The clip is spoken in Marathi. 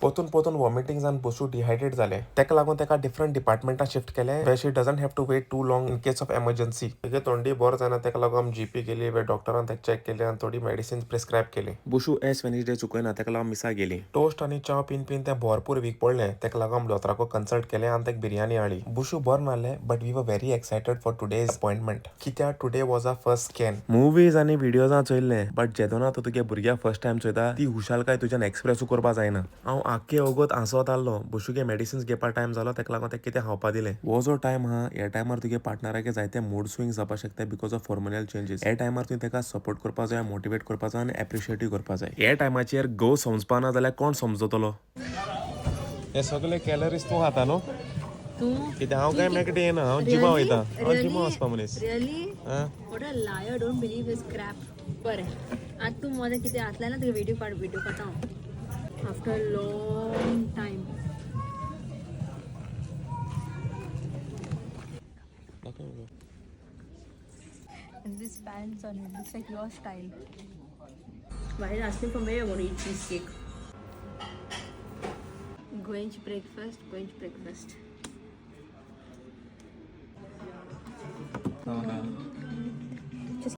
पोतून वॉमिटिंग जावन बुशू डिहायड्रेट जाले. तेका लागून तेका डिफरंट डिपार्टमेंटात शिफ्ट केले where she doesn't have to wait too long in case of emergency. तेगे तोंडी बोर जायना तेका लागून आमी जीपी गेली वे डॉक्टरान तेका चेक केले आनी थोडी मेडिसिन प्रिस्क्रायब केली. बुशू एस वेनिसडे चुकयना तेका लागून मिसा गेली. टोस्ट आनी चाव पिन ते भरपूर वीक पडले. तेका लागून दोतोराको कन्सल्ट केले आनी तेका बिर्याणी हाडली. बुशू बरो नासले but we were very excited for today's appointment. कित्याक today was a first scan. Movies आनी व्हिडिओजां चोयल्ले बट जेदोना तूं तुगे भुरग्याक फर्स्ट टायम चोयता ती हुशालकाय तुज्यान एक्सप्रेसू करपा जायना. हांव आख्खे ओगोत हांसोत आसलो. बुशूगे मेडिसिन्स घेवपा टायम जालो तेका लागून तेका कितें खावपा दिलें. हो जो टायम हा ह्या टायमार तुगे पार्टनराके जायते मूड स्विंग्स जावपा शकता बिकॉज ऑफ हॉर्मोनल चेंजीस. ह्या टायमार तुवें तेका सपोर्ट करपा जाय, मोटिवेट करपा जाय आनी एप्रिशिएटूय करपा जाय. ह्या टायमाचेर घोव समजपाना जाल्यार कोण समजतलो. हे सगळे कॅलरीज तूं खाता न्हू. कितें हांव काय मेकटे येना. हांव जिमा वयता. हांव जिमा वचपा मनीस. Really what a liar. Don't believe this crap. बरें आज तूं मोदें कितें आसलें ना तुगे व्हिडिओ काडटा हांव after long time. And this pants on it looks like your style. While asking from where you're going to eat cheesecake. Going to breakfast. Oh, no.